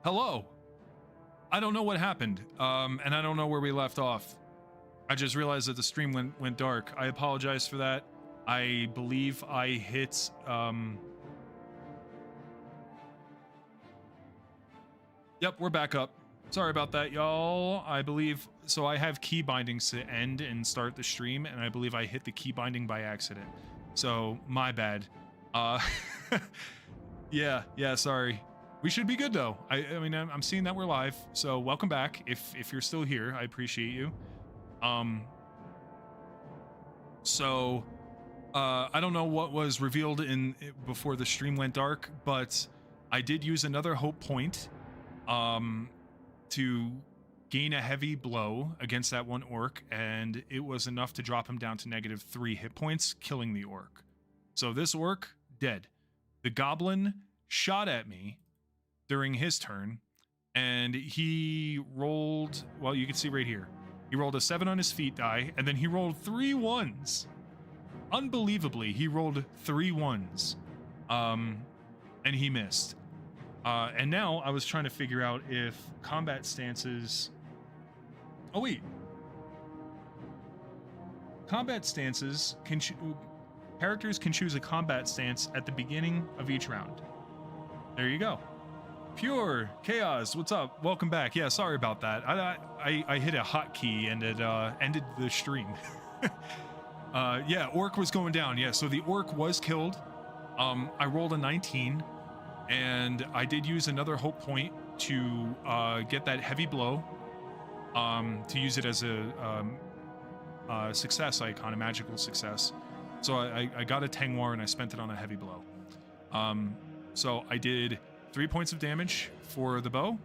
Hello. I don't know what happened, and I don't know where we left off. I just realized that the stream went dark. I apologize for that. I believe I hit, Yep, we're back up. Sorry about that, y'all. I believe, so I have key bindings to end and start the stream, and I believe I hit the key binding by accident. So, my bad. Yeah, sorry. We should be good though. I mean, I'm seeing that we're live, so welcome back. If you're still here, I appreciate you. I don't know what was revealed before the stream went dark, but I did use another hope point, to gain a heavy blow against that one orc, and it was enough to drop him down to -3 hit points, killing the orc. So this orc, dead. The goblin shot at me during his turn, and he rolled, well, you can see right here, he rolled a 7 on his feet die, and then he rolled 3 1s. Unbelievably, he rolled 3 1s, and he missed. And now I was trying to figure out if combat stances, oh wait, combat stances characters can choose a combat stance at the beginning of each round. There you go. Pure Chaos, what's up? Welcome back. Yeah, sorry about that. I hit a hotkey and it ended the stream. Yeah, orc was going down. Yeah, so the orc was killed. I rolled a 19, and I did use another hope point to get that heavy blow, to use it as a success icon, a magical success. So I got a Tengwar and I spent it on a heavy blow. So I did 3 points of damage for the bow,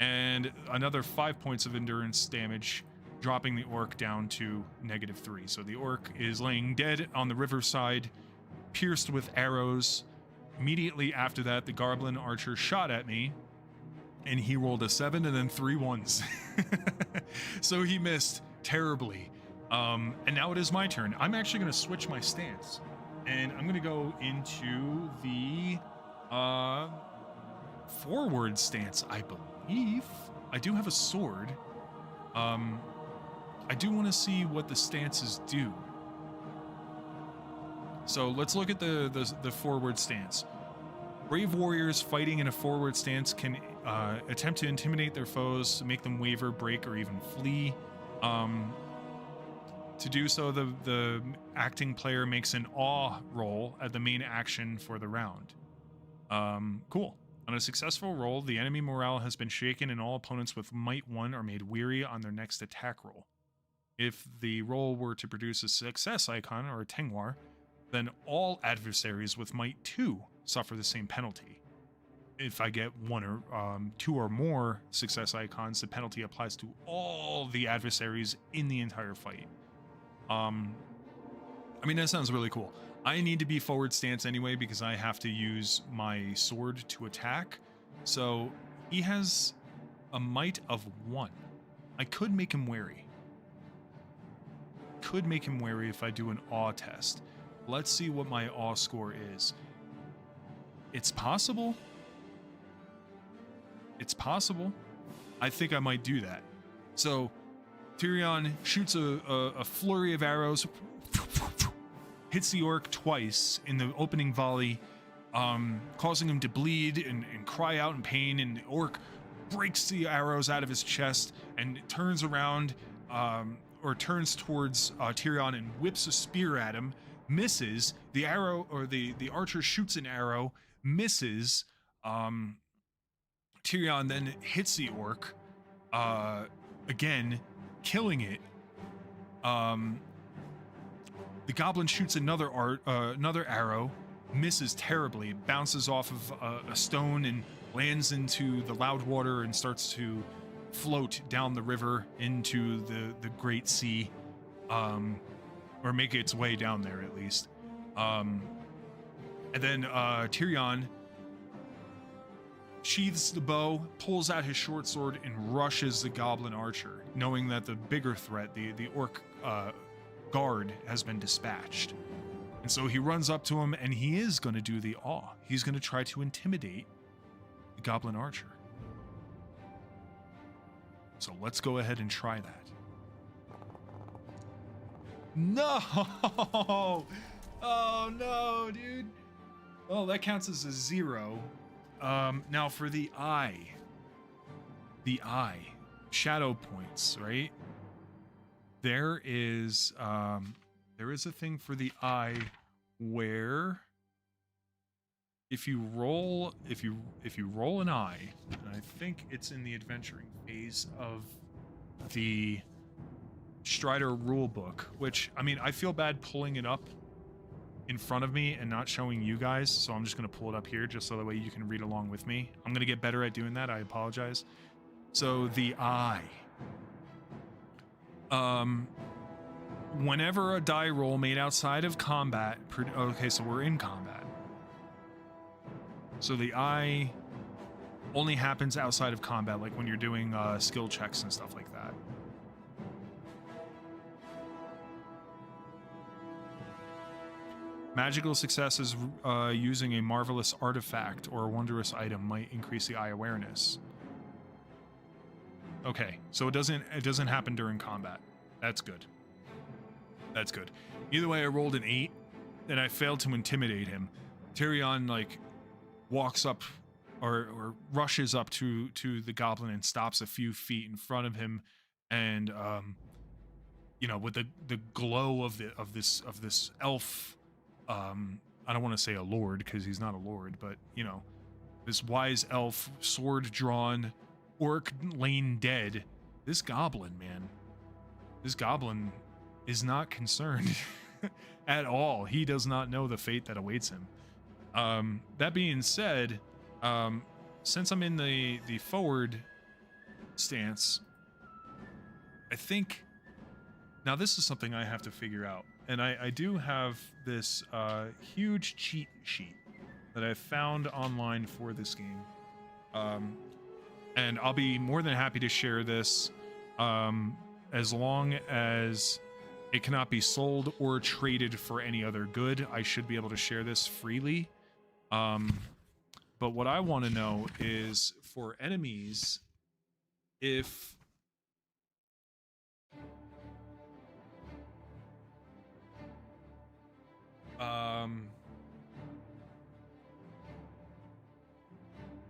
and another 5 points of endurance damage, dropping the orc down to -3. So the orc is laying dead on the riverside, pierced with arrows. Immediately after that, the goblin archer shot at me, and he rolled a 7 and then 3 1s. So he missed terribly. And now it is my turn. I'm actually going to switch my stance, and I'm going to go into the forward stance, I believe. I do have a sword. I do want to see what the stances do. So let's look at the forward stance. Brave warriors fighting in a forward stance can attempt to intimidate their foes, to make them waver, break, or even flee. To do so, the acting player makes an awe roll at the main action for the round. Cool. On a successful roll, the enemy morale has been shaken, and all opponents with Might 1 are made weary on their next attack roll. If the roll were to produce a success icon or a Tengwar, then all adversaries with Might 2 suffer the same penalty. If I get 1 or 2 or more success icons, the penalty applies to all the adversaries in the entire fight. I mean, that sounds really cool. I need to be forward stance anyway because I have to use my sword to attack. So he has a might of 1. I could make him wary. Could make him wary if I do an awe test. Let's see what my awe score is. It's possible. It's possible. I think I might do that. So Turion shoots a flurry of arrows, hits the orc twice in the opening volley, causing him to bleed and cry out in pain, and the orc breaks the arrows out of his chest and turns around, or turns towards Turion and whips a spear at him, misses. The arrow, or the archer shoots an arrow, misses. Turion then hits the orc again, killing it. The goblin shoots another arrow, misses terribly, bounces off of a stone and lands into the loud water and starts to float down the river into the Great Sea, or make its way down there at least. And then Turion sheathes the bow, pulls out his short sword, and rushes the goblin archer, knowing that the bigger threat, the orc guard, has been dispatched. And so he runs up to him, and he is going to do the awe. He's going to try to intimidate the goblin archer. So let's go ahead and try that. No! Oh no, dude. Well, that counts as a 0. Now for the eye. Shadow points, right? There is a thing for the eye where if you roll an eye, and I think it's in the adventuring phase of the Strider rulebook, which, I mean, I feel bad pulling it up in front of me and not showing you guys, so I'm just going to pull it up here just so that way you can read along with me. I'm going to get better at doing that. I apologize. So the eye. Whenever a die roll made outside of combat, okay, so we're in combat. So the eye only happens outside of combat, like when you're doing skill checks and stuff like that. Magical successes using a marvelous artifact or a wondrous item might increase the eye awareness. Okay, so it doesn't happen during combat. That's good. That's good. Either way, I rolled an 8, and I failed to intimidate him. Turion, like, walks up or rushes up to the goblin and stops a few feet in front of him, and you know, with the glow of this elf. I don't want to say a lord because he's not a lord, but you know, this wise elf, sword drawn, orc laying dead. This goblin, man, this goblin is not concerned at all. He does not know the fate that awaits him. That being said, since I'm in the forward stance, I think now this is something I have to figure out. And I do have this huge cheat sheet that I found online for this game. And I'll be more than happy to share this as long as it cannot be sold or traded for any other good. I should be able to share this freely. But what I want to know is for enemies, if...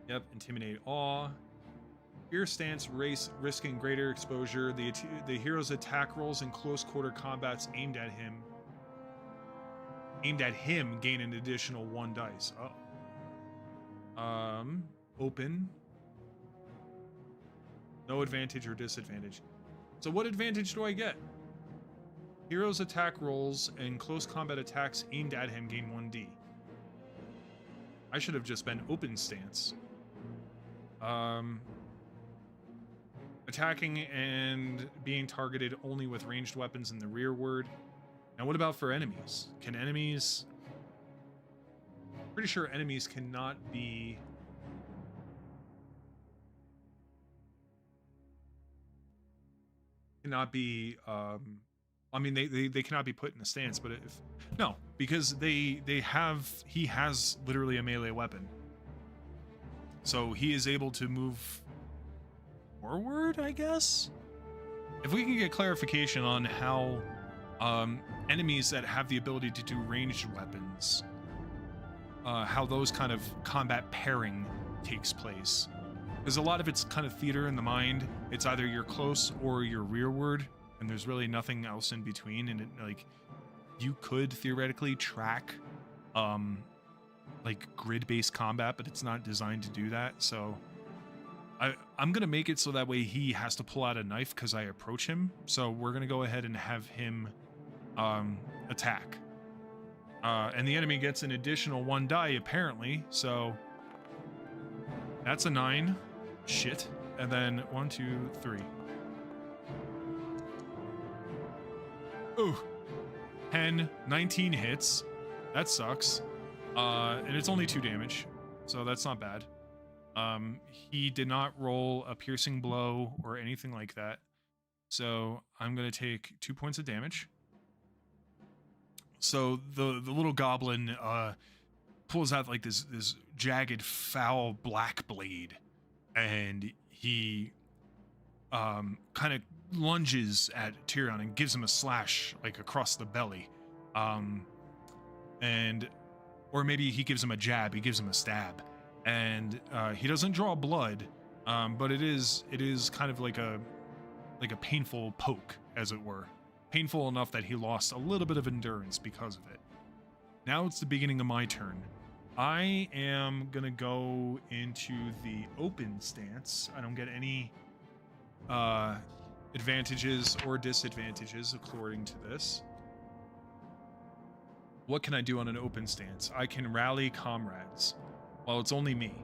Yep, intimidate, awe. Fear stance, race, risking greater exposure. The hero's attack rolls in close quarter combats aimed at him gain an additional 1 dice. Oh. Open. No advantage or disadvantage. So what advantage do I get? Hero's attack rolls and close combat attacks aimed at him gain 1d. I should have just been open stance. Attacking and being targeted only with ranged weapons in the rearward. Now what about for enemies? Can enemies... Pretty sure enemies cannot be... I mean, they cannot be put in a stance, but if... No, because he has literally a melee weapon. So he is able to move forward, I guess? If we can get clarification on how enemies that have the ability to do ranged weapons, how those kind of combat pairing takes place. Because a lot of it's kind of theater in the mind. It's either you're close or you're rearward, and there's really nothing else in between. And it, like, you could theoretically track like grid-based combat, but it's not designed to do that. So I'm gonna make it so that way he has to pull out a knife because I approach him. So we're gonna go ahead and have him attack, and the enemy gets an additional 1 die apparently. So that's a 9. Shit. And then 1, 2, 3. Ooh, 10, 19 hits. That sucks. And it's only 2 damage, so that's not bad. He did not roll a piercing blow or anything like that, so I'm gonna take 2 points of damage. So the little goblin pulls out like this jagged, foul black blade, and he kind of lunges at Turion and gives him a slash like across the belly. Or maybe he gives him a jab, he gives him a stab. And he doesn't draw blood, but it is kind of like a painful poke, as it were. Painful enough that he lost a little bit of endurance because of it. Now it's the beginning of my turn. I am gonna go into the open stance. I don't get any advantages or disadvantages according to this. What can I do on an open stance? I can rally comrades. Well, it's only me.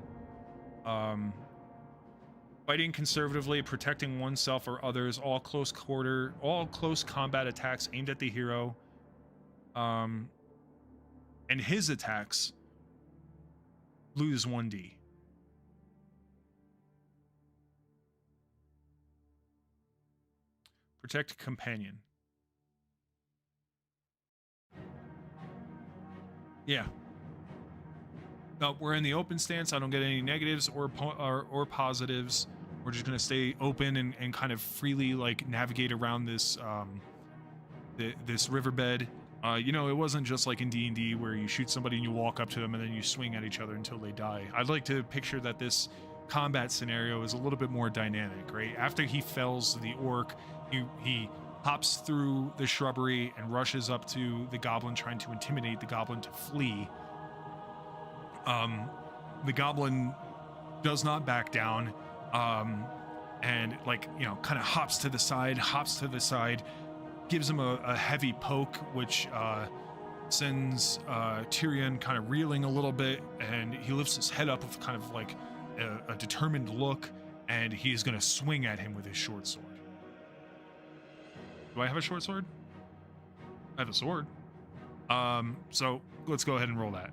Fighting conservatively, protecting oneself or others, all close combat attacks aimed at the hero. And his attacks lose 1d. Protect companion. Yeah. No, we're in the open stance. I don't get any negatives or positives. We're just gonna stay open and kind of freely like navigate around this this riverbed. You know, it wasn't just like in D&D where you shoot somebody and you walk up to them and then you swing at each other until they die. I'd like to picture that this combat scenario is a little bit more dynamic, right? After he fells the orc, he hops through the shrubbery and rushes up to the goblin, trying to intimidate the goblin to flee. The goblin does not back down, and like, you know, kind of hops to the side, gives him a heavy poke, which sends Turion kind of reeling a little bit, and he lifts his head up with kind of like a determined look, and he's going to swing at him with his short sword. Do I have a short sword? I have a sword. So let's go ahead and roll that.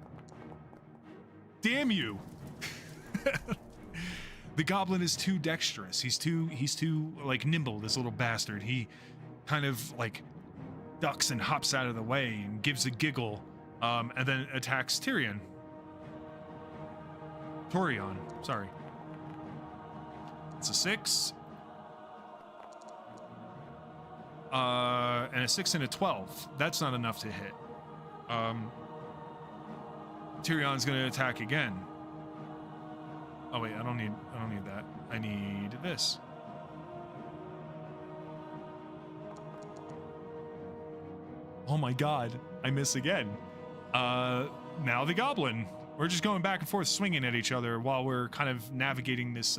Damn you! The goblin is too dexterous. He's too like nimble, this little bastard. He kind of like ducks and hops out of the way and gives a giggle, and then attacks Turion. Sorry. It's a 6. And a 6 and a 12. That's not enough to hit. Tyrion's gonna attack again. Oh wait, I don't need that. I need this. Oh my god, I miss again. Now the goblin. We're just going back and forth swinging at each other while we're kind of navigating this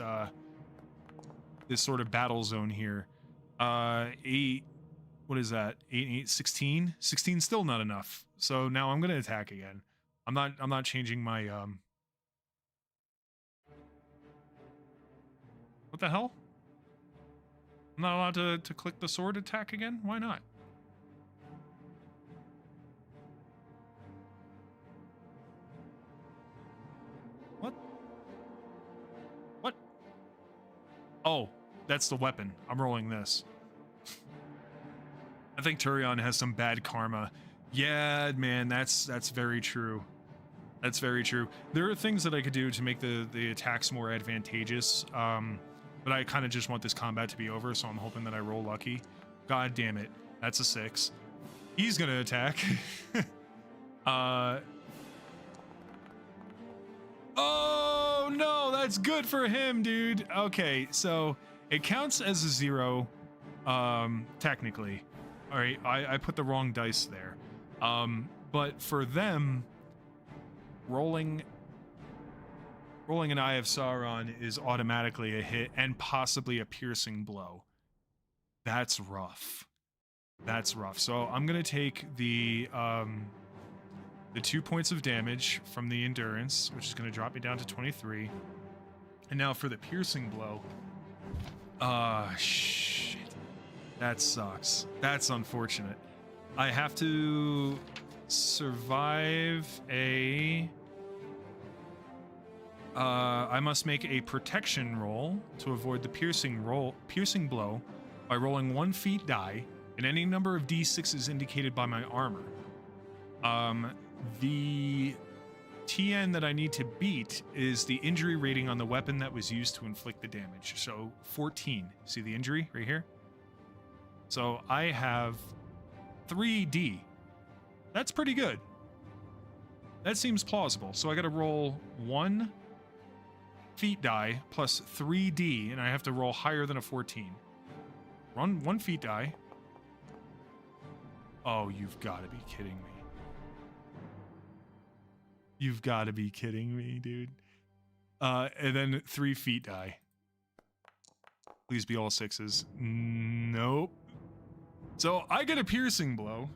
this sort of battle zone here. 8, what is that? 8 and 8, 16? 16 still not enough. So now I'm gonna attack again. I'm not changing my what the hell? I'm not allowed to click the sword attack again? Why not? What? Oh, that's the weapon. I'm rolling this. I think Turion has some bad karma. Yeah, man, that's very true. That's very true. There are things that I could do to make the attacks more advantageous, but I kind of just want this combat to be over, so I'm hoping that I roll lucky. God damn it. That's a 6. He's gonna attack. Oh, no, that's good for him, dude. Okay, so it counts as a 0, technically. All right, I put the wrong dice there. But for them, rolling an Eye of Sauron is automatically a hit and possibly a piercing blow. That's rough. That's rough. So I'm gonna take the 2 points of damage from the endurance, which is gonna drop me down to 23. And now for the piercing blow. Shit. That sucks. That's unfortunate. I have to survive a... I must make a protection roll to avoid the piercing blow by rolling 1 feat die and any number of d6s indicated by my armor. The TN that I need to beat is the injury rating on the weapon that was used to inflict the damage. So 14. See the injury right here? So I have 3D. That's pretty good. That seems plausible. So I got to roll 1 feat die plus 3D, and I have to roll higher than a 14. Run 1 feat die. Oh, you've got to be kidding me. You've got to be kidding me, dude. And then 3 feat die. Please be all 6s. Nope. So I get a piercing blow,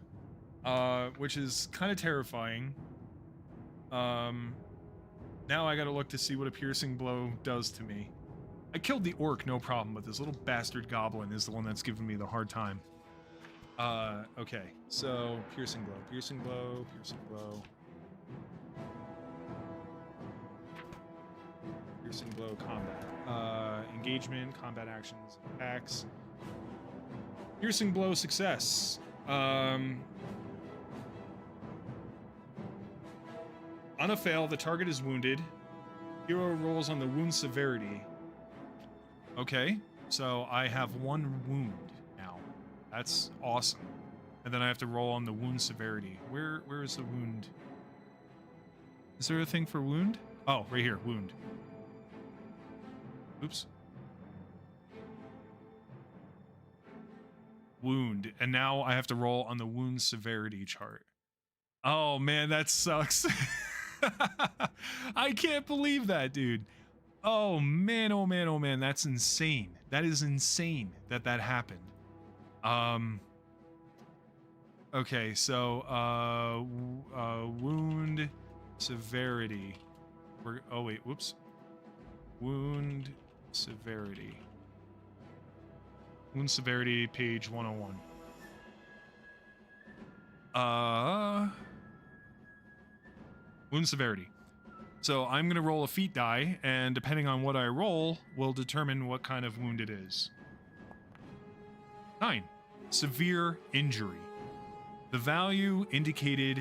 which is kind of terrifying. Now I gotta look to see what a piercing blow does to me. I killed the orc, no problem, but this little bastard goblin is the one that's giving me the hard time. Okay, so piercing blow, piercing blow, piercing blow. Piercing blow, combat. Engagement, combat actions, attacks. Piercing blow, success. On a fail, the target is wounded. Hero rolls on the wound severity. Okay, so I have 1 wound now. That's awesome. And then I have to roll on the wound severity. Where is the wound? Is there a thing for wound? Oh, right here, wound. Oops. Wound. And now I have to roll on the wound severity chart. Oh man, that sucks. I can't believe that, dude. Oh man, oh man, oh man, that's insane. That is insane that that happened. Okay, so wound severity. Oh wait, whoops. Wound severity. Wound severity, page 101. Wound severity. So I'm going to roll a feat die, and depending on what I roll, will determine what kind of wound it is. 9. Severe injury. The value indicates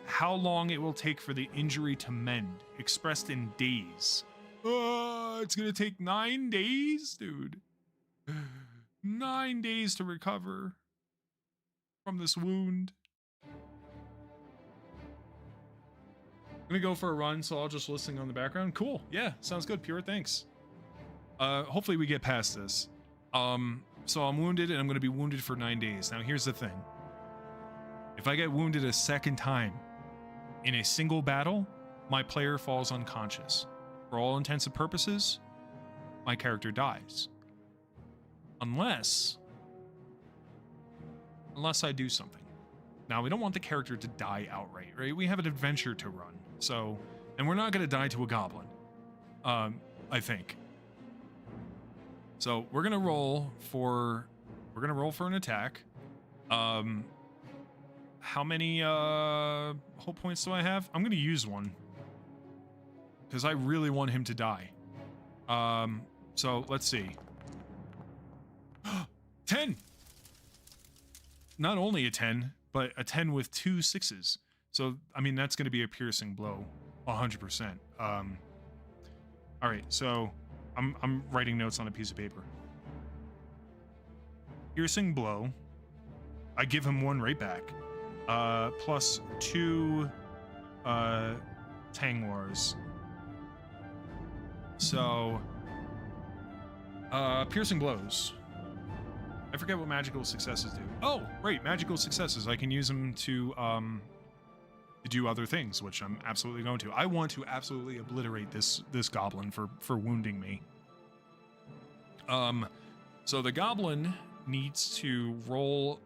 how long it will take for the injury to mend, expressed in days. It's going to take 9 days, dude. 9 days to recover from this wound. I'm gonna go for a run, so I'll just listen on the background. Cool. Yeah, sounds good. Pure, thanks. Hopefully we get past this. So I'm wounded, and I'm gonna be wounded for 9 days. Now here's the thing. If I get wounded a second time in a single battle, my player falls unconscious. For all intents and purposes, my character dies. Unless I do something. Now, we don't want the character to die outright, right? We have an adventure to run. So, and we're not going to die to a goblin, I think. So we're going to roll for an attack. How many hope points do I have? I'm going to use 1 because I really want him to die. So let's see. 10. Not only a 10, but a 10 with 2 6s. So, I mean, that's going to be a piercing blow, 100%. All right, so I'm writing notes on a piece of paper. Piercing blow. I give him 1 right back. Plus 2 Tang Wars. So, piercing blows. I forget what magical successes do. Oh, right, magical successes. I can use them to do other things, which I'm absolutely going to. I want to absolutely obliterate this goblin for wounding me. So the goblin needs to roll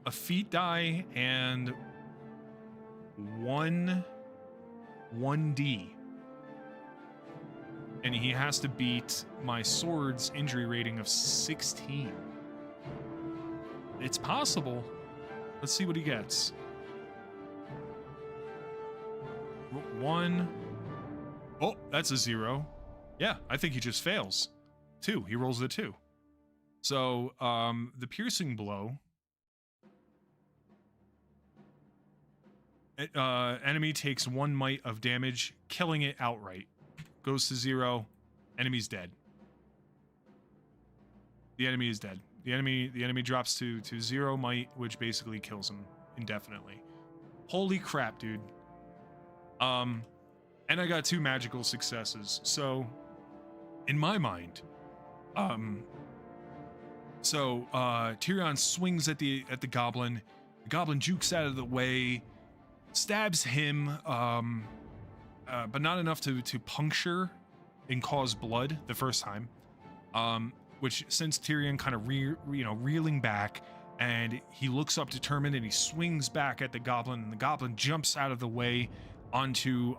a feat die and 1d. And he has to beat my sword's injury rating of 16. It's possible. Let's see what he gets. 1. Oh, that's a 0. Yeah, I think he just fails. 2. He rolls a 2. So, the piercing blow Enemy takes 1 might of damage, killing it outright. Goes to 0. Enemy's dead. The enemy is dead. The enemy drops to 0 might, which basically kills him indefinitely. Holy crap, dude. And I got 2 magical successes. So, in my mind, Turion swings at the goblin. The goblin jukes out of the way, stabs him, but not enough to puncture and cause blood the first time. Which sends Turion kind of reeling back, and he looks up determined, and he swings back at the goblin, and the goblin jumps out of the way onto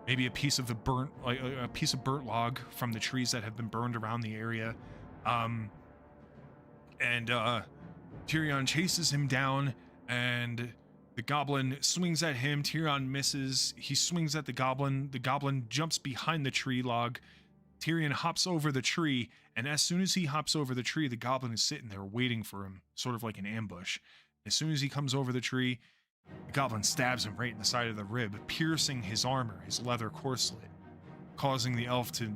maybe a piece of burnt log from the trees that have been burned around the area. Turion chases him down, and the goblin swings at him. Turion misses. He swings at the goblin. The goblin jumps behind the tree log. Turion hops over the tree, and as soon as he hops over the tree, the goblin is sitting there waiting for him, sort of like an ambush. As soon as he comes over the tree, the goblin stabs him right in the side of the rib, piercing his armor, his leather corselet, causing the elf to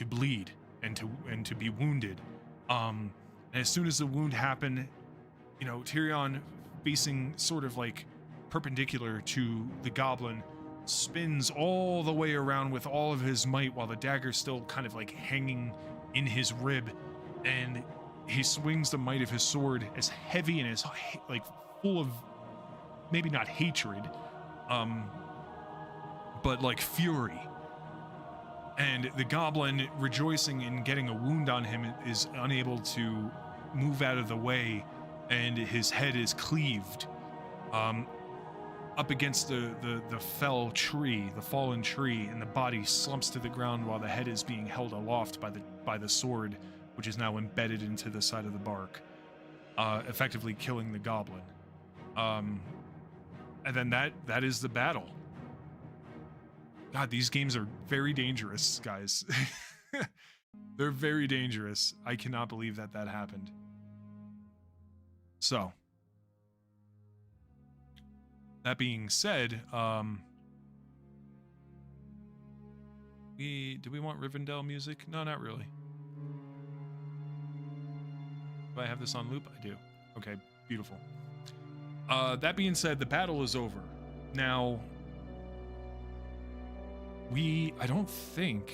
bleed and to be wounded. And as soon as the wound happened, Turion, facing sort of like perpendicular to the goblin, spins all the way around with all of his might while the dagger's still kind of like hanging in his rib, and he swings the might of his sword as heavy and as like full of maybe not hatred, but like fury. And the goblin, rejoicing in getting a wound on him, is unable to move out of the way, and his head is cleaved up against the fell tree, the fallen tree, and the body slumps to the ground while the head is being held aloft by the sword, which is now embedded into the side of the bark, effectively killing the goblin. And then that is the battle. God, these games are very dangerous, guys. They're very dangerous. I cannot believe that happened. So, that being said, do we want Rivendell music? No, not really. Do I have this on loop? I do. Okay, beautiful. That being said, the battle is over. Now, I don't think,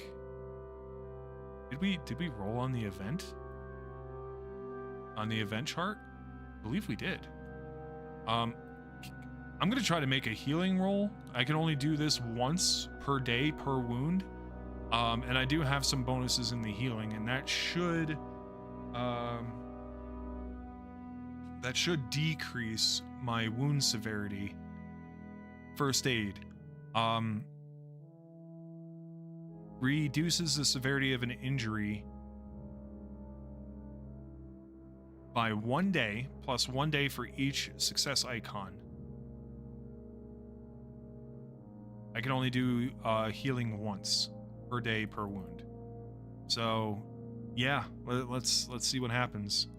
did we roll on the event? On the event chart? I believe we did. I'm going to try to make a healing roll. I can only do this once per day per wound. And I do have some bonuses in the healing, and that should decrease my wound severity. First aid. Reduces the severity of an injury by 1 day, plus 1 day for each success icon. I can only do healing once per day per wound. So, yeah, let's see what happens.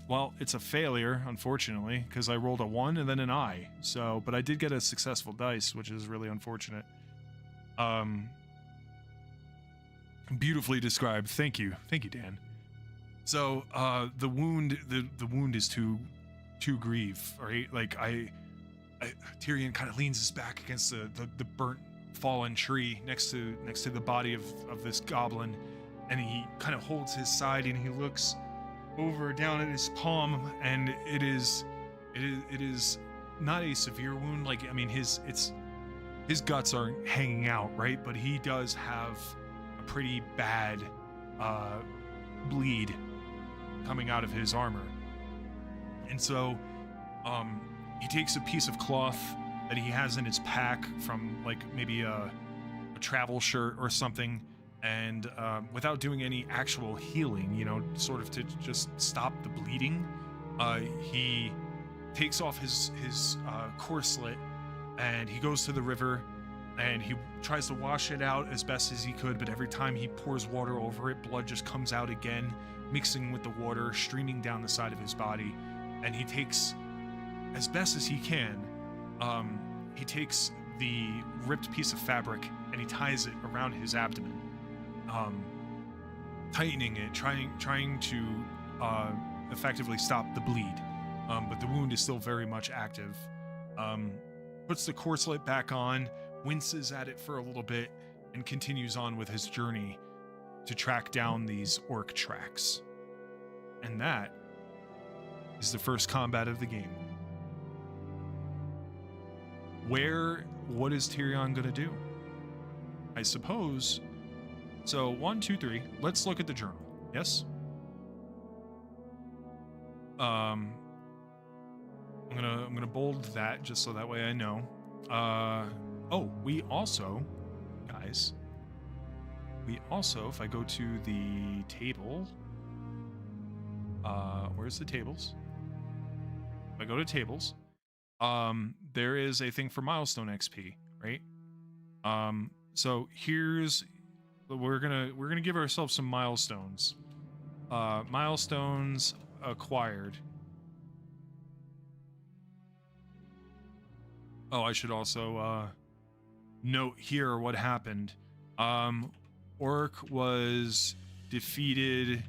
Well, it's a failure, unfortunately, because I rolled a 1 and then an I. So, but I did get a successful dice, which is really unfortunate. Beautifully described. Thank you, Dan. So, the wound is to grieve, right? Like Turion kind of leans his back against the burnt, fallen tree next to the body of this goblin, and he kind of holds his side, and he looks over down at his palm, and it is not a severe wound. Like, I mean, his guts aren't hanging out, right? But he does have a pretty bad bleed coming out of his armor. And so he takes a piece of cloth that he has in his pack from like maybe a travel shirt or something, and without doing any actual healing, sort of to just stop the bleeding, he takes off his corselet, and he goes to the river, and he tries to wash it out as best as he could, but every time he pours water over it, blood just comes out again, mixing with the water, streaming down the side of his body. and he takes, as best as he can, he takes the ripped piece of fabric and he ties it around his abdomen, tightening it, trying to effectively stop the bleed, but the wound is still very much active. Puts the corselet back on, winces at it for a little bit, and continues on with his journey to track down these orc tracks. And that is the first combat of the game. What is Turion gonna do? I suppose. So 1, 2, 3. Let's look at the journal. Yes. I'm gonna bold that just so that way I know. Oh, we also, guys. If I go to the table, where's the tables? If I go to tables, there is a thing for milestone XP, right? So we're gonna give ourselves some milestones. Milestones acquired. Oh, I should also note here what happened. Orc was defeated.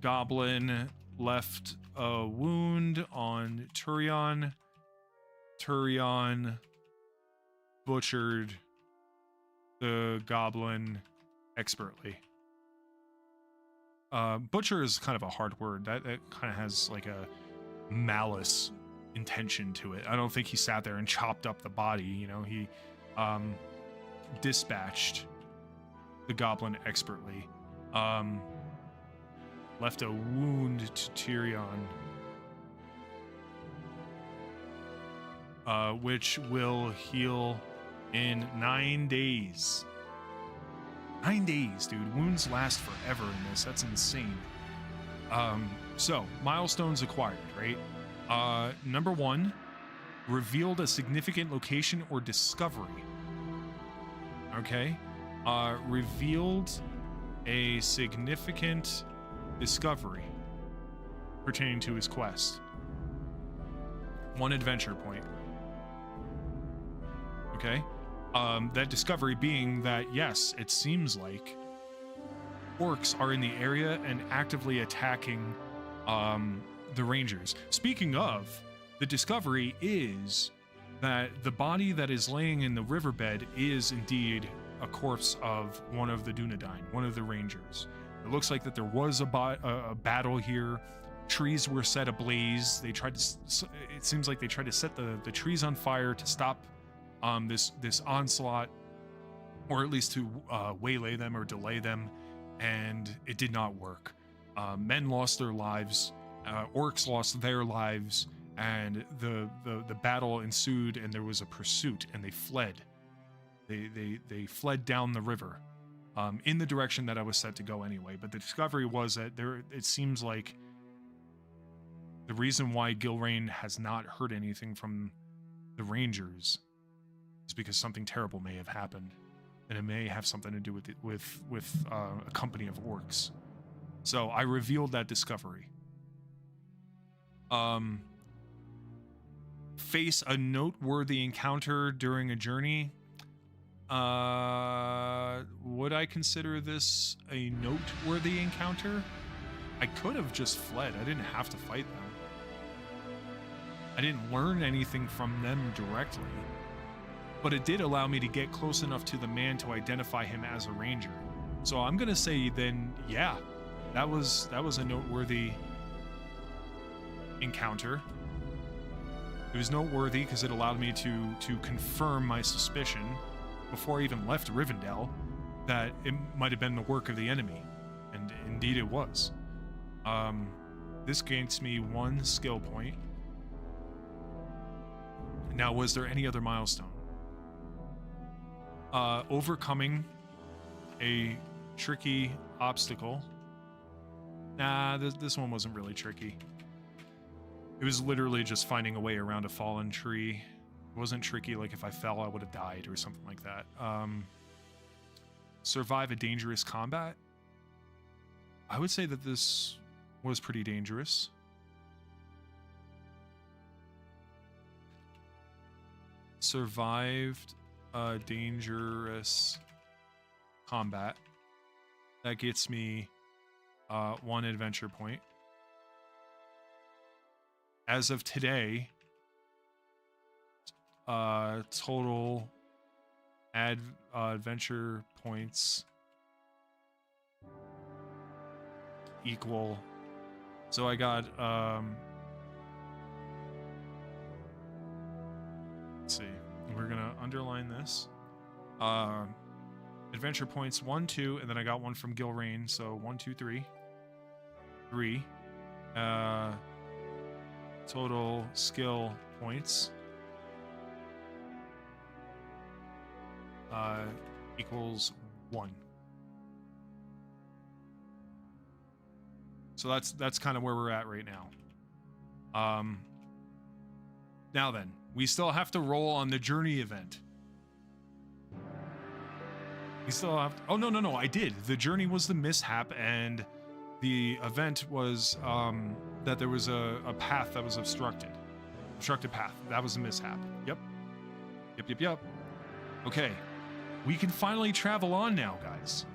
Goblin left a wound on Turion. Turion butchered the goblin expertly. Butcher is kind of a hard word. That kind of has like a malice intention to it. I don't think he sat there and chopped up the body. You know, he dispatched the goblin expertly. Left a wound to Turion, which will heal in 9 days. 9 days, dude. Wounds last forever in this. That's insane. So, milestones acquired, right? Number 1, revealed a significant location or discovery. Okay? Revealed a significant discovery pertaining to his quest. 1 adventure point. Okay? That discovery being that, yes, it seems like orcs are in the area and actively attacking the rangers. Speaking of, the discovery is that the body that is laying in the riverbed is indeed a corpse of one of the Dunedain, one of the rangers. It looks like that there was a battle here. Trees were set ablaze. They tried to. It seems like they tried to set the trees on fire to stop this onslaught, or at least to waylay them or delay them, and it did not work. Men lost their lives. Orcs lost their lives, and the battle ensued, and there was a pursuit, and they fled. They fled down the river, in the direction that I was set to go anyway. But the discovery was that it seems like the reason why Gilrain has not heard anything from the Rangers is because something terrible may have happened, and it may have something to do with a company of orcs. So I revealed that discovery. Face a noteworthy encounter during a journey. Would I consider this a noteworthy encounter? I could have just fled. I didn't have to fight them. I didn't learn anything from them directly, but it did allow me to get close enough to the man to identify him as a ranger. So I'm gonna say then, yeah, that was a noteworthy encounter. It was noteworthy because it allowed me to confirm my suspicion before I even left Rivendell that it might have been the work of the enemy, and indeed it was. This gains me 1 skill point. Now, was there any other milestone? Overcoming a tricky obstacle. Nah, this one wasn't really tricky. It was literally just finding a way around a fallen tree. It wasn't tricky, like if I fell, I would have died or something like that. Survive a dangerous combat. I would say that this was pretty dangerous. survived a dangerous combat. That gets me 1 adventure point. As of today, total adventure points equal. So I got let's see. We're gonna underline this. Adventure points 1, 2, and then I got 1 from Gilrain. So 1, 2, 3. 3. Total skill points equals 1. So that's kind of where we're at right now. Now then, we still have to roll on the journey event. We still have to, oh no, I did. The journey was the mishap, and the event was that there was a path that was obstructed path. That was a mishap. Yep. Okay, we can finally travel on now, guys.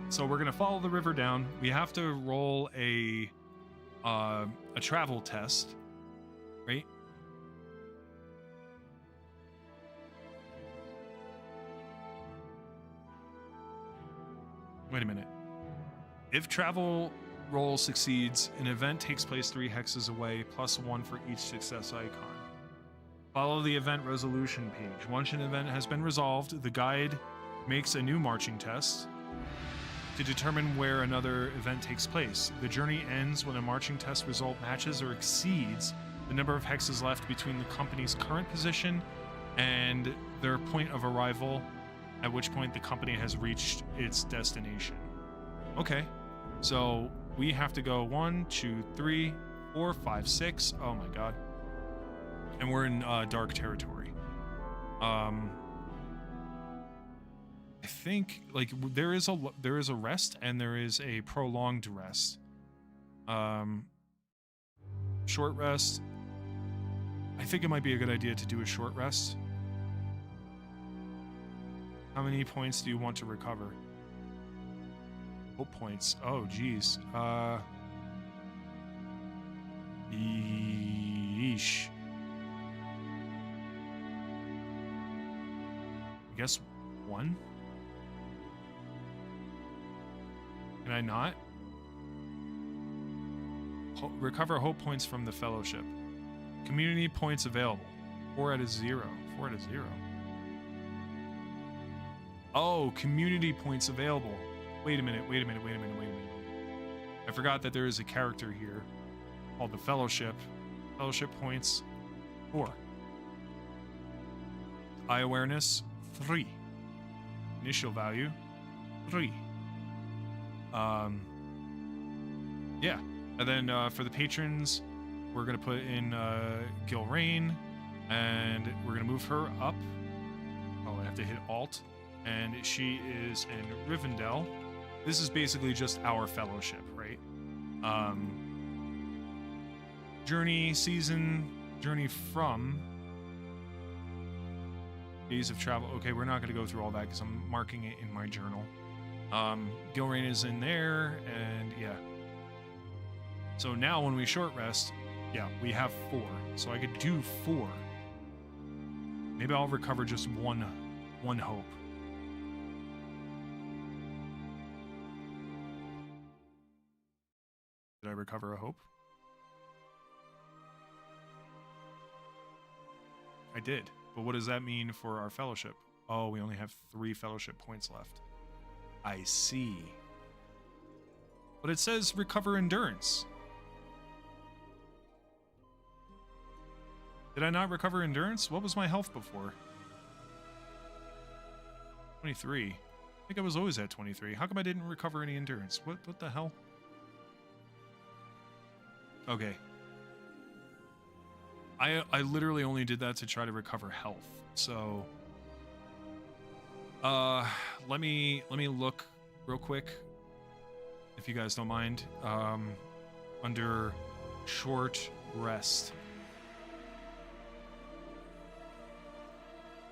So we're gonna follow the river down. We have to roll a travel test, right? Wait a minute. If travel roll succeeds, an event takes place 3 hexes away, +1 for each success icon. Follow the event resolution page. Once an event has been resolved, the guide makes a new marching test to determine where another event takes place. The journey ends when a marching test result matches or exceeds the number of hexes left between the company's current position and their point of arrival, at which point the company has reached its destination. Okay, so we have to go 1, 2, 3, 4, 5, 6. Oh my god. And we're in dark territory. I think like there is a rest and there is a prolonged rest. Short rest. I think it might be a good idea to do a short rest. How many points do you want to recover? Hope points. Oh, geez. Yeesh. I guess 1? Can I not? Recover hope points from the fellowship. Community points available. 4 out of 0. 4 out of 0. Oh, community points available. Wait a minute. I forgot that there is a character here called the Fellowship. Fellowship points 4. Eye awareness 3. Initial value 3. Yeah. And then for the patrons, we're gonna put in Gilrain, and we're gonna move her up. Oh, I have to hit Alt. And she is in Rivendell. This is basically just our fellowship, right? Journey season, journey from days of travel. Okay, we're not going to go through all that because I'm marking it in my journal. Gilrain is in there, and yeah. So now when we short rest, yeah, we have 4. So I could do 4. Maybe I'll recover just one hope. Did I recover a hope? I did. But what does that mean for our fellowship? Oh, we only have 3 fellowship points left. I see. But it says recover endurance. Did I not recover endurance? What was my health before? 23. I think I was always at 23. How come I didn't recover any endurance? What the hell? Okay. I literally only did that to try to recover health. So let me look real quick. if you guys don't mind, under short rest.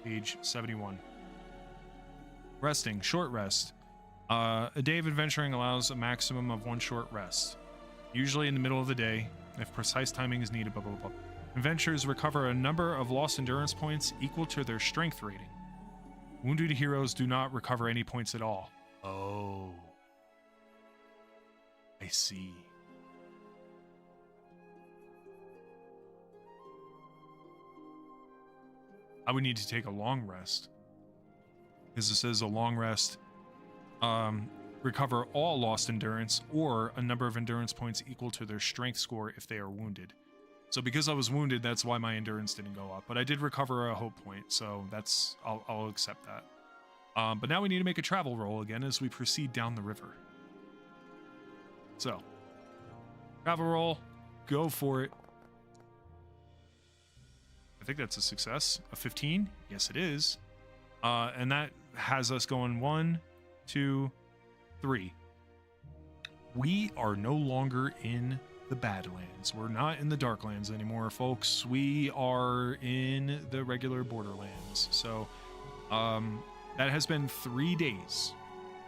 Page 71. Resting, short rest. A day of adventuring allows a maximum of 1 short rest, usually in the middle of the day, if precise timing is needed, blah, blah, blah. Adventurers recover a number of lost endurance points equal to their strength rating. Wounded heroes do not recover any points at all. Oh. I see. I would need to take a long rest. Because it says a long rest, recover all lost endurance or a number of endurance points equal to their strength score if they are wounded. So because I was wounded, that's why my endurance didn't go up. But I did recover a hope point, so that's I'll accept that. But now we need to make a travel roll again as we proceed down the river. So, travel roll, go for it. I think that's a success. A 15? Yes, it is. And that has us going 1, 2, 3. We are no longer in the Badlands. We're not in the Darklands anymore, folks. We are in the regular Borderlands. So, that has been 3 days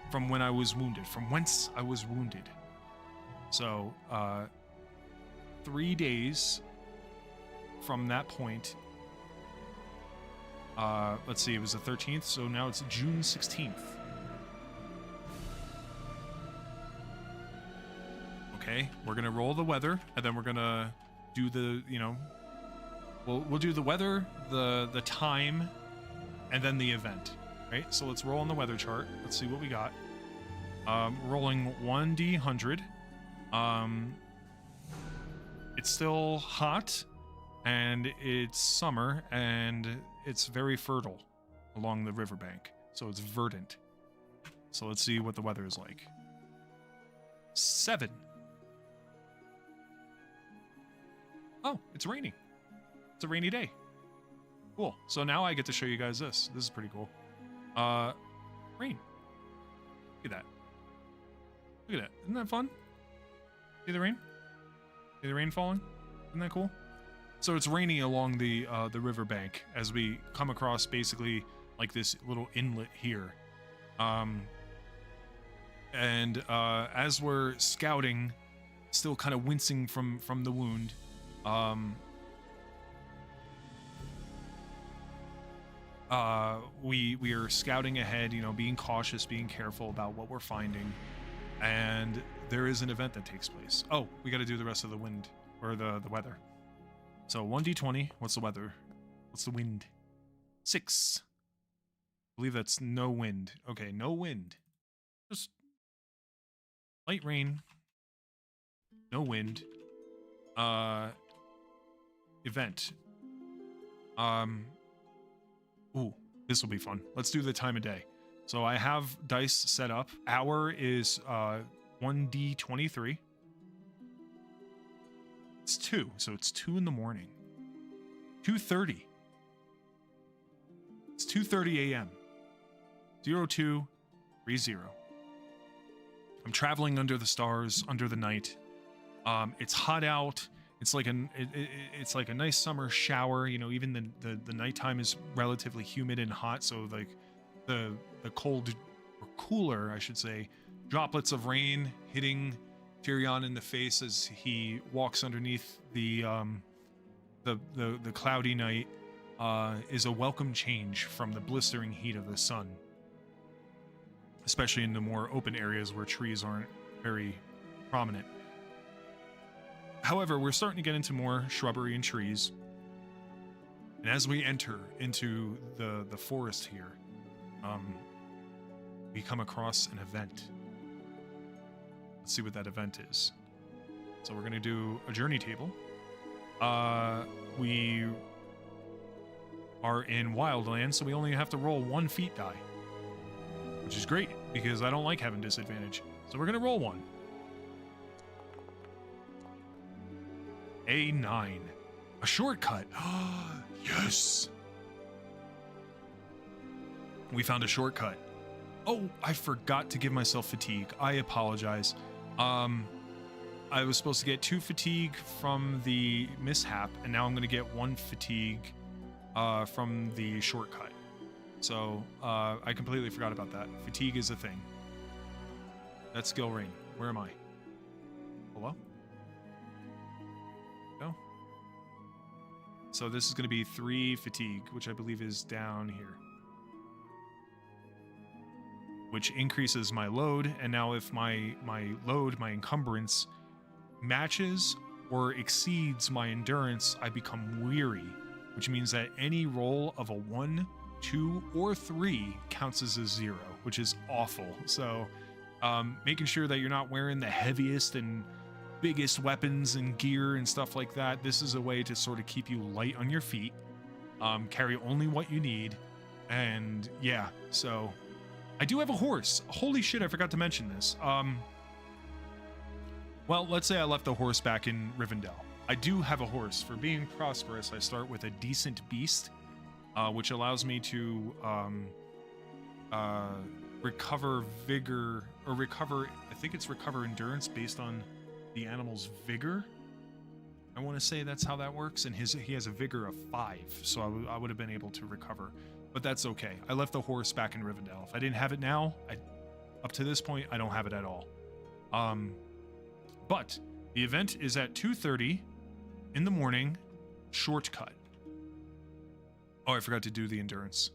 from when I was wounded, from whence I was wounded. So, 3 days from that point. Let's see, it was the 13th, so now it's June 16th. Okay, we're gonna roll the weather, and then we're gonna do the, we'll do the weather, the time, and then the event, right? So let's roll on the weather chart. Let's see what we got. Rolling 1d100. It's still hot, and it's summer, and it's very fertile along the riverbank, so it's verdant. So let's see what the weather is like. 7. Oh, it's raining. It's a rainy day. Cool. So now I get to show you guys this. This is pretty cool. Rain. Look at that. Look at that. Isn't that fun? See the rain? See the rain falling? Isn't that cool? So it's raining along the riverbank as we come across basically like this little inlet here. As we're scouting, still kind of wincing from the wound, we are scouting ahead, being cautious, being careful about what we're finding, and there is an event that takes place. Oh, we got to do the rest of the wind or the weather. So 1d20. What's the weather? What's the wind? 6. I believe that's no wind. Okay, no wind. Just light rain. No wind. Event. Ooh, this will be fun. Let's do the time of day. So I have dice set up. Hour is 1d23. It's 2, so it's 2 in the morning. 2:30. It's 2:30 a.m. 0230. I'm traveling under the stars, under the night. It's hot out. It's like it's like a nice summer shower. Even the nighttime is relatively humid and hot, so like the cold or cooler, I should say, droplets of rain hitting Turion in the face as he walks underneath the cloudy night is a welcome change from the blistering heat of the sun, especially in the more open areas where trees aren't very prominent. However, we're starting to get into more shrubbery and trees, and as we enter into the forest here, we come across an event. Let's see what that event is. So we're going to do a journey table. We are in Wildlands, so we only have to roll 1 feat die, which is great because I don't like having disadvantage. So we're going to roll 1. A9. A shortcut. Yes. We found a shortcut. Oh, I forgot to give myself fatigue. I apologize. I was supposed to get 2 fatigue from the mishap, and now I'm going to get 1 fatigue from the shortcut. So I completely forgot about that. Fatigue is a thing. That's skill rain. Where am I? Hello? No? So this is going to be 3 fatigue, which I believe is down here. Which increases my load, and now if my load, my encumbrance, matches or exceeds my endurance, I become weary, which means that any roll of a 1, 2, or 3 counts as a 0, which is awful. So making sure that you're not wearing the heaviest and biggest weapons and gear and stuff like that. This is a way to sort of keep you light on your feet, carry only what you need, and yeah, so I do have a horse. Holy shit, I forgot to mention this. Well, let's say I left the horse back in Rivendell. I do have a horse. For being prosperous, I start with a decent beast, which allows me to recover vigor, or recover, I think it's recover endurance based on the animal's vigor. I want to say that's how that works, and he has a vigor of 5, so I would have been able to recover, but that's okay. I left the horse back in Rivendell. If I didn't have it now, up to this point, I don't have it at all. But the event is at 2:30 in the morning, shortcut. Oh, I forgot to do the endurance.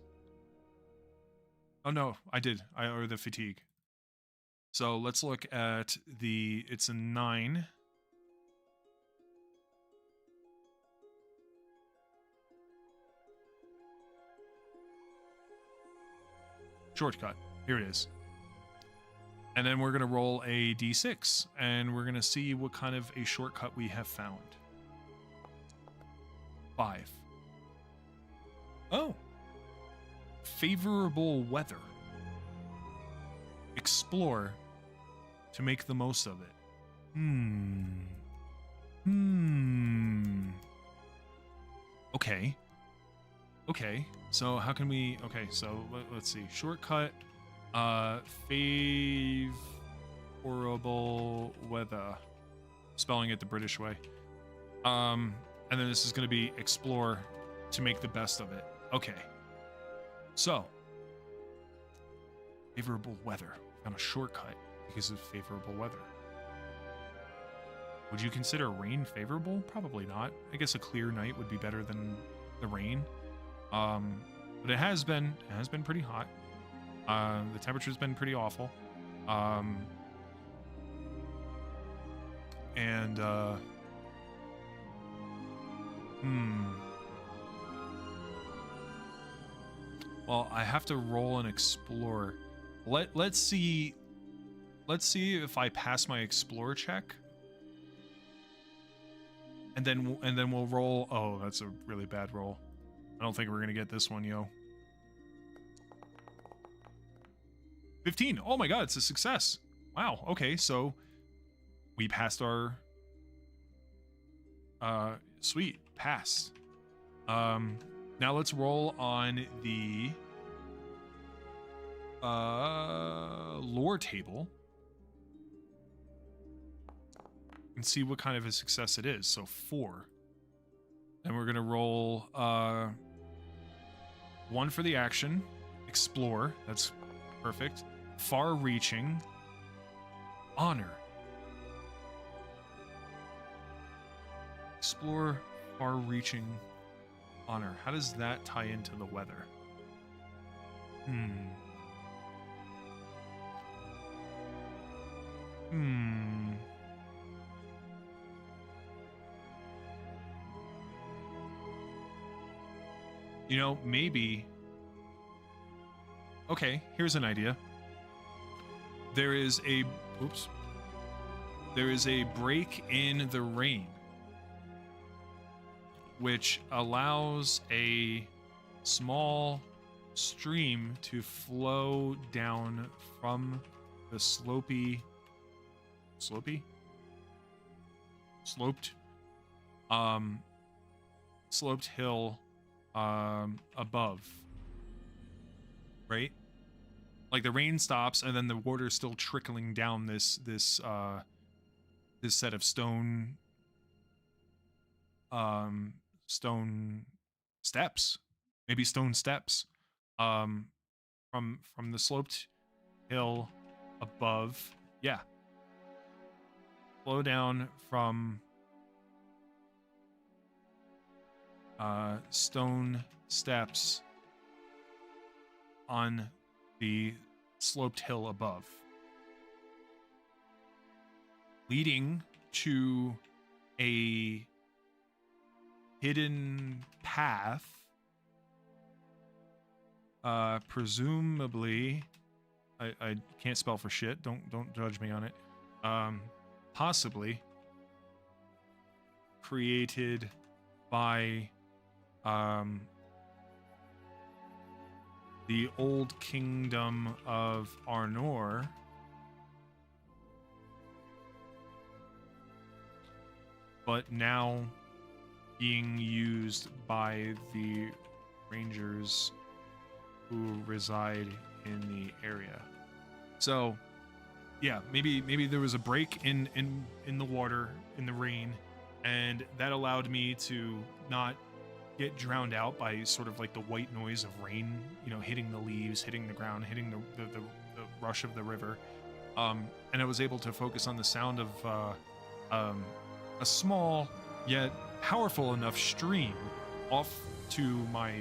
Oh no, I did. Or the fatigue. So let's look at it's a 9. Shortcut. Here it is. And then we're going to roll a d6, and we're going to see what kind of a shortcut we have found. 5. Oh. Favorable weather. Explore to make the most of it. Okay. So how can we... Okay, so let's see. Shortcut. Favorable weather. Spelling it the British way. And then this is going to be explore to make the best of it. Okay. So, favorable weather. Found a shortcut because of favorable weather. Would you consider rain favorable? Probably not. I guess a clear night would be better than the rain. But it has been pretty hot. The temperature's been pretty awful. Well, I have to roll an explore. Let's see if I pass my explore check. And then we'll roll. Oh, that's a really bad roll. I don't think we're gonna get this one, yo. 15. Oh my god, it's a success. Wow. Okay, so we passed our sweet pass. Now let's roll on the lore table and see what kind of a success it is. So 4. And we're gonna roll 1 for the action. Explore. That's perfect. Far-reaching. Honor. Explore, far-reaching, honor. How does that tie into the weather? You know, maybe... Okay, here's an idea. There is a... Oops. There is a break in the rain, which allows a small stream to flow down from the sloped hill above, right? Like the rain stops, and then the water is still trickling down this set of stone steps, maybe stone steps, from the sloped hill above. Yeah, flow down from stone steps on the sloped hill above, leading to a hidden path, presumably, I can't spell for shit, don't judge me on it, possibly created by the old kingdom of Arnor, but now being used by the rangers who reside in the area. So, yeah, maybe there was a break in the water, in the rain, and that allowed me to not get drowned out by sort of like the white noise of rain, you know, hitting the leaves, hitting the ground, hitting the rush of the river. And I was able to focus on the sound of a small yet powerful enough stream off to my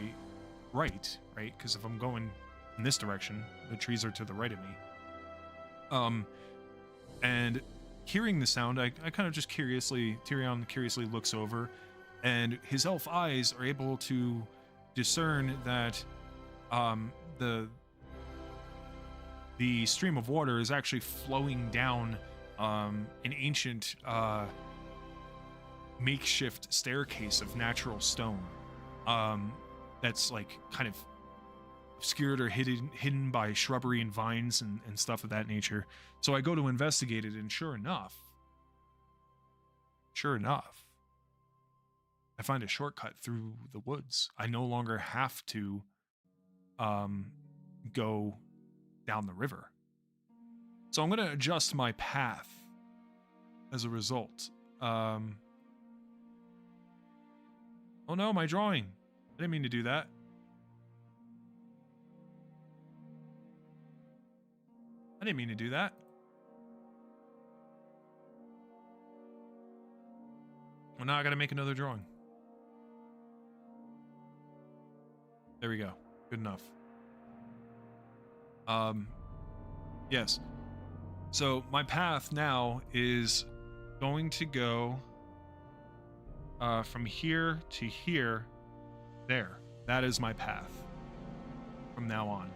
right? Because if I'm going in this direction, the trees are to the right of me. And hearing the sound, I kind of just Turion curiously looks over, and his elf eyes are able to discern that the stream of water is actually flowing down an ancient makeshift staircase of natural stone that's like kind of obscured or hidden by shrubbery and vines and stuff of that nature. So I go to investigate it, and sure enough, I find a shortcut through the woods. I no longer have to go down the river. So I'm going to adjust my path as a result. Oh no, my drawing. I didn't mean to do that. Well, now I gotta make another drawing. There we go. Good enough. Yes. So my path now is going to go from here to here. There. That is my path from now on.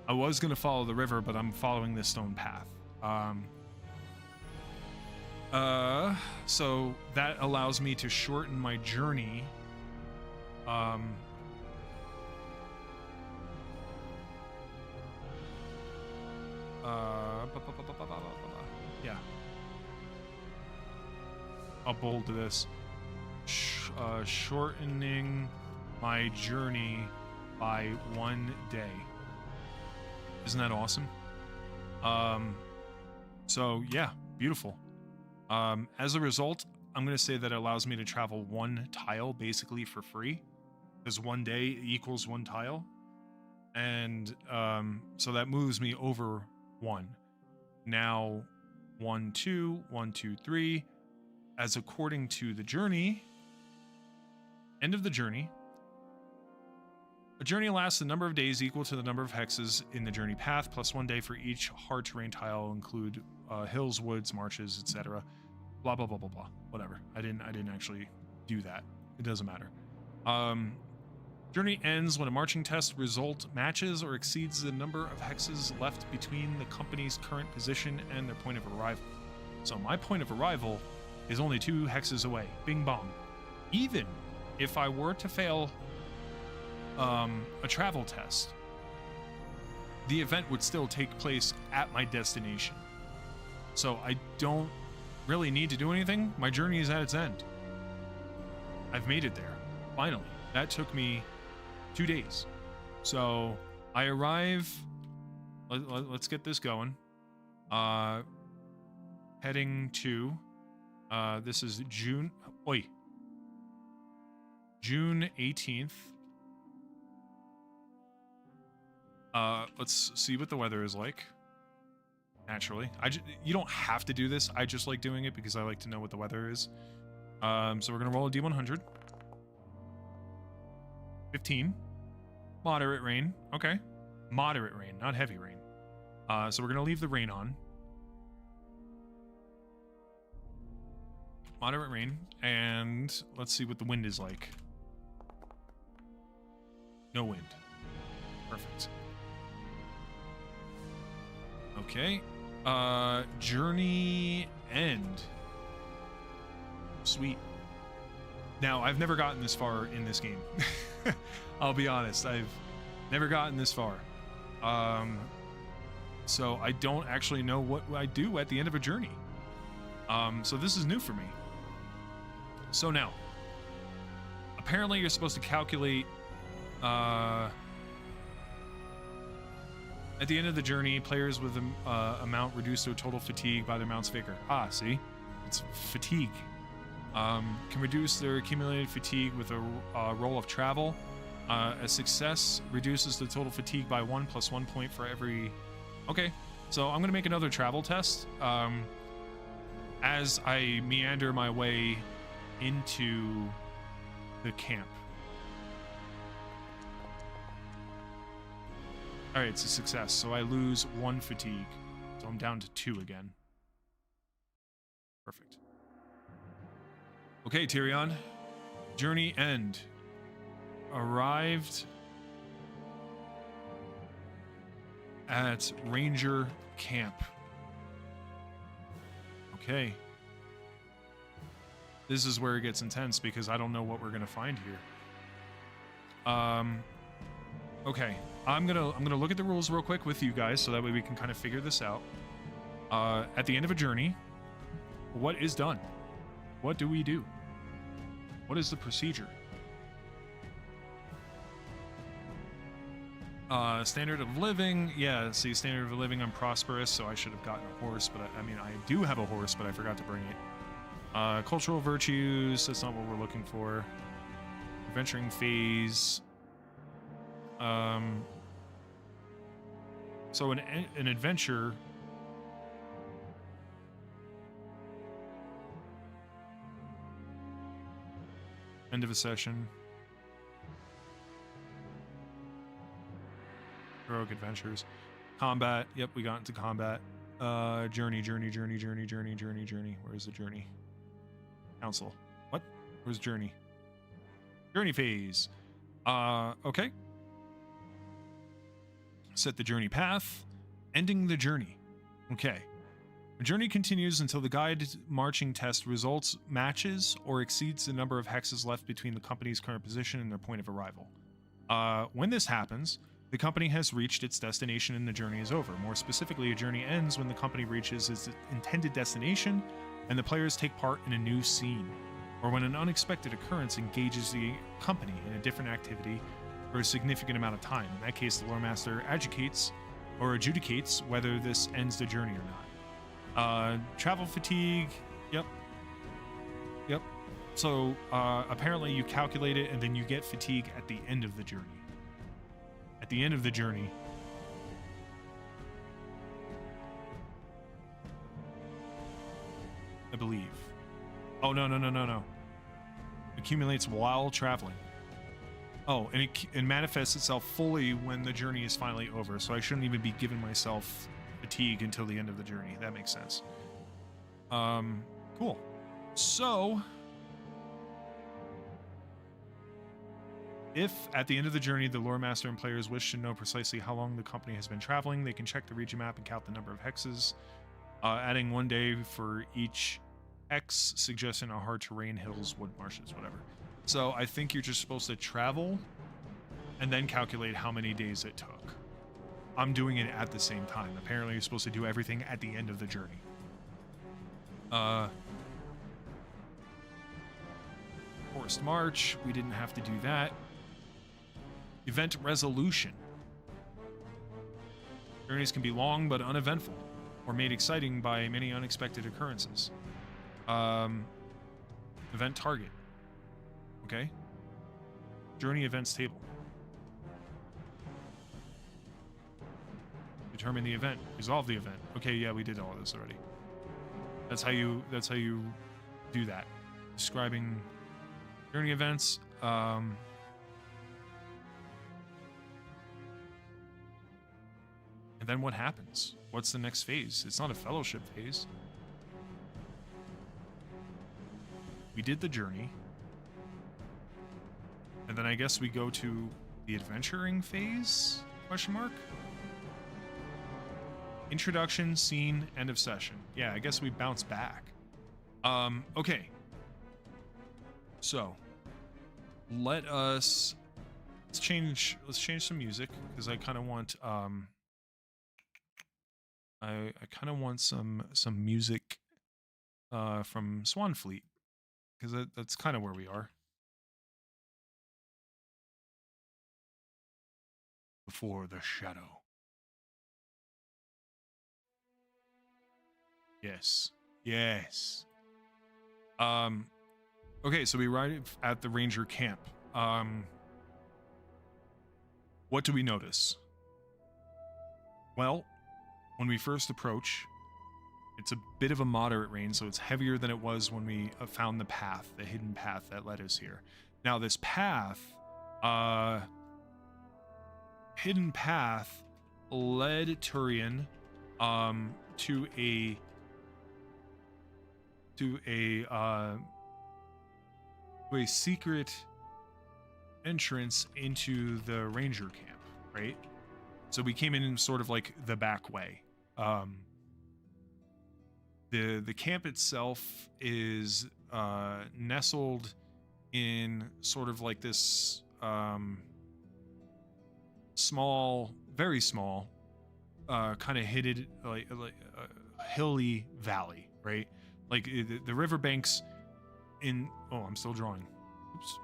I was going to follow the river, but I'm following this stone path. So that allows me to shorten my journey. Yeah. I'll bold this. Shortening my journey by 1 day. Isn't that awesome? So yeah, beautiful. As a result, I'm going to say that it allows me to travel 1 tile basically for free, because 1 day equals 1 tile. And so that moves me over 1. Now 1, 2, 1, 2, 3, as according to the journey, end of the journey. A journey lasts a number of days equal to the number of hexes in the journey path, plus 1 day for each hard terrain tile, include hills, woods, marshes, etc. Blah blah blah blah blah. Whatever. I didn't actually do that. It doesn't matter. Journey ends when a marching test result matches or exceeds the number of hexes left between the company's current position and their point of arrival. So my point of arrival is only 2 hexes away. Bing bong. Even if I were to fail a travel test, the event would still take place at my destination. So I don't really need to do anything. My journey is at its end. I've made it there. Finally. That took me 2 days. So I arrive let's get this going. Heading to, this is June 18th. Let's see what the weather is like. Naturally, you don't have to do this. I just like doing it because I like to know what the weather is. So we're gonna roll a D100. 15. Moderate rain. Okay. Moderate rain, not heavy rain. So we're gonna leave the rain on. Moderate rain, and let's see what the wind is like. No wind. Perfect. Okay. Journey end. Sweet. Now, I've never gotten this far in this game. I'll be honest, I've never gotten this far. So I don't actually know what I do at the end of a journey. So this is new for me. So now, apparently you're supposed to calculate, at the end of the journey, players with an amount reduced to a total fatigue by their mount's vigor. Ah, see? It's fatigue. Can reduce their accumulated fatigue with a roll of travel. A success reduces the total fatigue by 1 + 1 point for every... Okay, so I'm going to make another travel test. As I meander my way into the camp. All right, it's a success. So I lose 1 fatigue. So I'm down to 2 again. Perfect. Okay, Turion. Journey end. Arrived at Ranger Camp. Okay. This is where it gets intense because I don't know what we're gonna find here. Okay. I'm gonna look at the rules real quick with you guys so that way we can kind of figure this out. At the end of a journey, what is done? What do we do? What is the procedure? Standard of living. Yeah, see, standard of living, I'm prosperous, so I should have gotten a horse, but I mean, I do have a horse, but I forgot to bring it. Cultural virtues, that's not what we're looking for. Adventuring phase. So an adventure. End of a session. Heroic adventures. Combat. Yep, we got into combat. Journey. Where's the journey? Council. What? Where's journey? Journey phase. Okay. Set the journey path. Ending the journey. Okay. The journey continues until the guide marching test results matches or exceeds the number of hexes left between the company's current position and their point of arrival. When this happens, the company has reached its destination and the journey is over. More specifically, a journey ends when the company reaches its intended destination and the players take part in a new scene, or when an unexpected occurrence engages the company in a different activity for a significant amount of time. In that case, the lore master adjudicates whether this ends the journey or not. Travel fatigue. Yep. So apparently you calculate it and then you get fatigue at the end of the journey. At the end of the journey, I believe. Oh, no. Accumulates while traveling. Oh, and it manifests itself fully when the journey is finally over, so I shouldn't even be giving myself fatigue until the end of the journey. That makes sense. Cool. So, if at the end of the journey the lore master and players wish to know precisely how long the company has been traveling, they can check the region map and count the number of hexes, adding 1 day for each hex, suggesting a hard terrain, hills, wood, marshes, whatever. So I think you're just supposed to travel and then calculate how many days it took. I'm doing it at the same time. Apparently you're supposed to do everything at the end of the journey. Forced March, we didn't have to do that. Event resolution. Journeys can be long but uneventful, or made exciting by many unexpected occurrences. Event target. Okay. Journey events table. Determine the event. Resolve the event. Okay, yeah, we did all of this already. That's how you do that. Describing journey events. And then what happens? What's the next phase? It's not a fellowship phase. We did the journey. And then I guess we go to the adventuring phase? Question mark? Introduction, scene, end of session. Yeah, I guess we bounce back. Okay. So, let's change some music, because I kind of want I kind of want some music from Swanfleet, because that's kind of where we are. Before the shadow. Yes. Yes. Okay, so we arrive at the ranger camp. What do we notice? Well, when we first approach, it's a bit of a moderate rain, so it's heavier than it was when we found the path, the hidden path that led us here. Now, this path, hidden path, led Turion to a secret entrance into the ranger camp, right? So we came in sort of like the back way. The camp itself is nestled in sort of like this small, very small, kind of hidden, like hilly valley, right? Like the riverbanks in. Oh, I'm still drawing. Oops.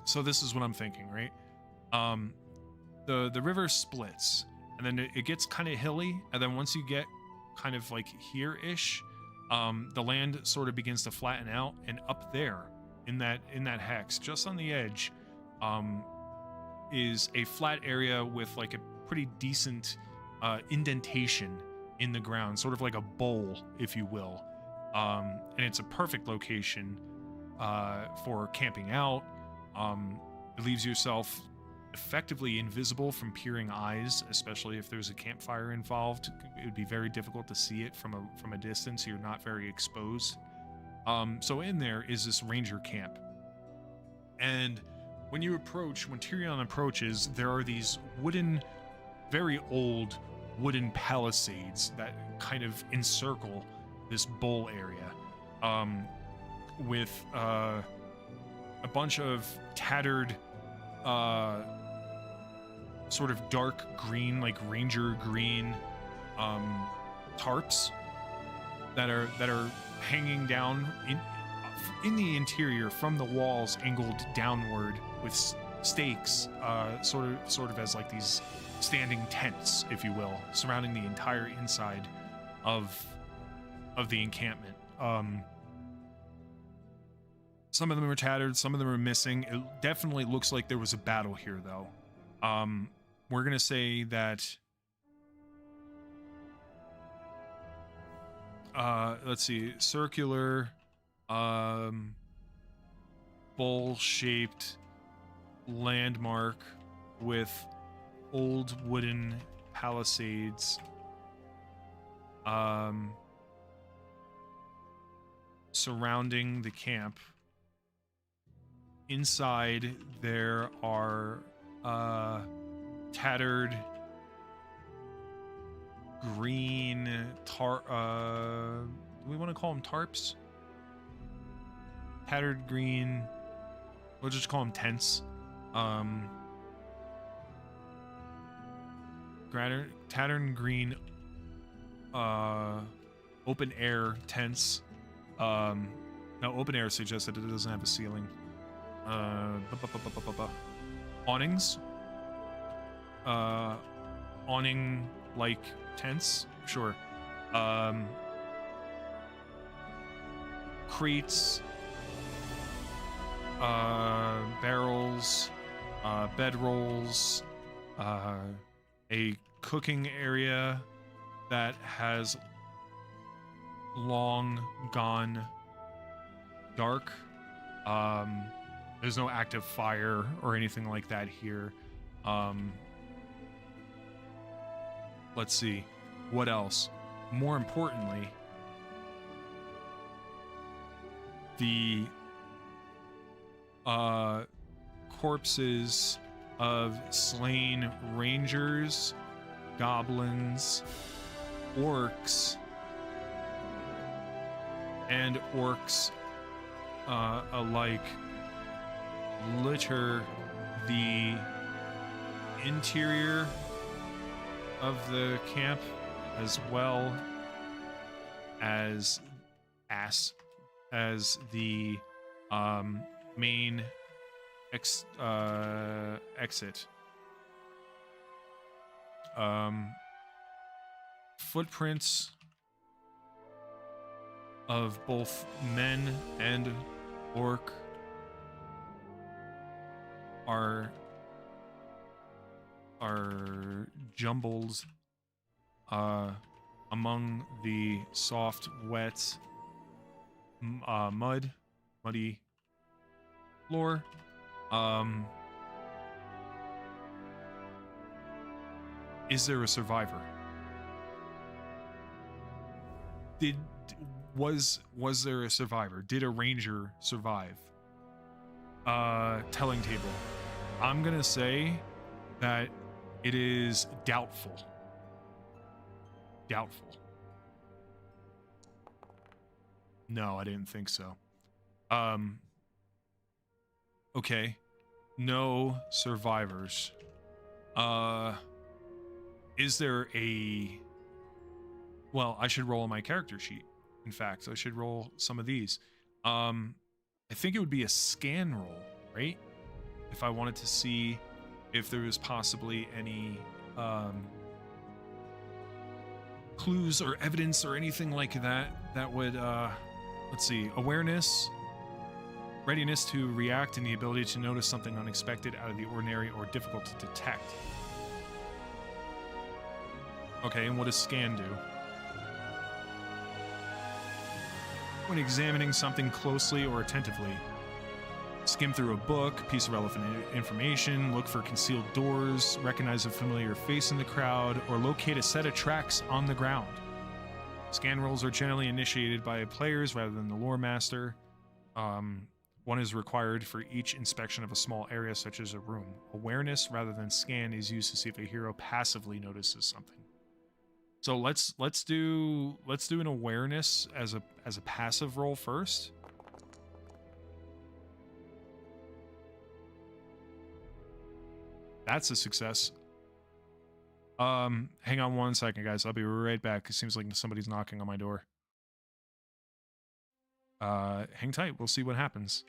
So this is what I'm thinking, right? The river splits, and then it gets kind of hilly, and then once you get kind of like here-ish, the land sort of begins to flatten out, and up there in that hex, just on the edge, is a flat area with like a pretty decent indentation in the ground, sort of like a bowl, if you will. And it's a perfect location for camping out. It leaves yourself effectively invisible from peering eyes, especially if there's a campfire involved. It would be very difficult to see it from a distance. You're not very exposed. So in there is this ranger camp. And when Turion approaches, there are these very old wooden palisades that kind of encircle this bowl area, with a bunch of tattered, sort of dark green, like ranger green, tarps that are hanging down in the interior from the walls, angled downward with stakes, sort of as like these standing tents, if you will, surrounding the entire inside of the encampment. Some of them are tattered, some of them are missing. It definitely looks like there was a battle here, though. We're gonna say that. Let's see, circular, bowl-shaped landmark with old wooden palisades, surrounding the camp. Inside there are tattered green do we want to call them tarps? Tattered green, we'll just call them tents. Tattered green open air tents. No, open air suggests that it doesn't have a ceiling. Awnings, awning like tents, sure. Crates, barrels, bedrolls, a cooking area that has long gone dark. There's no active fire or anything like that here. Let's see. What else? More importantly, the corpses of slain rangers, goblins, orcs, and orcs alike litter the interior of the camp, as well as the main exit. Footprints of both men and orc are jumbled among the soft, wet, muddy floor. Is there a survivor? Was there a survivor? Did a ranger survive? Telling table. I'm gonna say that it is doubtful. Doubtful. No, I didn't think so. Okay. No survivors. Is there a... Well, I should roll on my character sheet. In fact, I should roll some of these. I think it would be a scan roll, right? If I wanted to see if there was possibly any clues or evidence or anything like that that would, let's see, awareness, readiness to react, and the ability to notice something unexpected, out of the ordinary, or difficult to detect. Okay, and what does scan do? When examining something closely or attentively, skim through a book, piece of relevant information, look for concealed doors, recognize a familiar face in the crowd, or locate a set of tracks on the ground. Scan rolls are generally initiated by players rather than the lore master. One is required for each inspection of a small area, such as a room. Awareness rather than scan is used to see if a hero passively notices something. So let's do an awareness as a passive roll first. That's a success. Hang on one second, guys. I'll be right back. It seems like somebody's knocking on my door. Hang tight. We'll see what happens.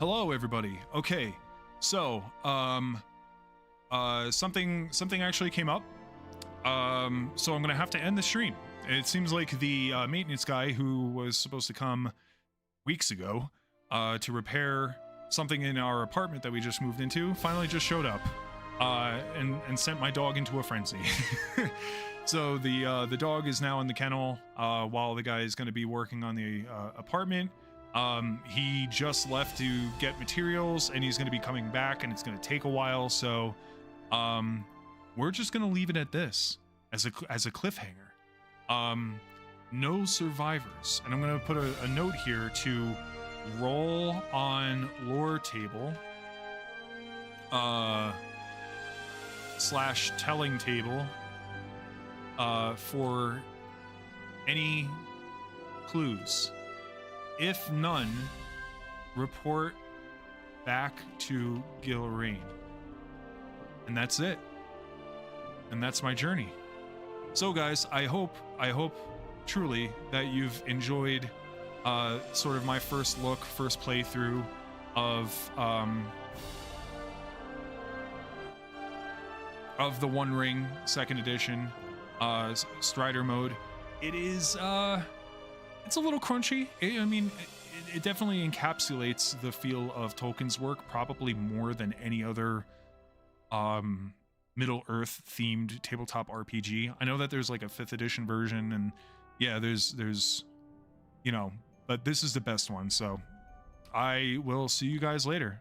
Hello, everybody. Okay, so something actually came up. So I'm gonna have to end the stream. It seems like the maintenance guy who was supposed to come weeks ago to repair something in our apartment that we just moved into finally just showed up and sent my dog into a frenzy. So the dog is now in the kennel while the guy is going to be working on the apartment. He just left to get materials and he's going to be coming back and it's going to take a while. So we're just going to leave it at this as a cliffhanger. No survivors. And I'm going to put a note here to roll on lore table / telling table for any clues. If none, report back to Gilrain. And that's it. And that's my journey. So guys, I hope truly that you've enjoyed sort of my first playthrough of the One Ring 2nd edition Strider mode. It is it's a little crunchy. I mean, it definitely encapsulates the feel of Tolkien's work, probably more than any other Middle Earth themed tabletop RPG. I know that there's like a 5th edition version, and yeah, there's you know, but this is the best one. So I will see you guys later.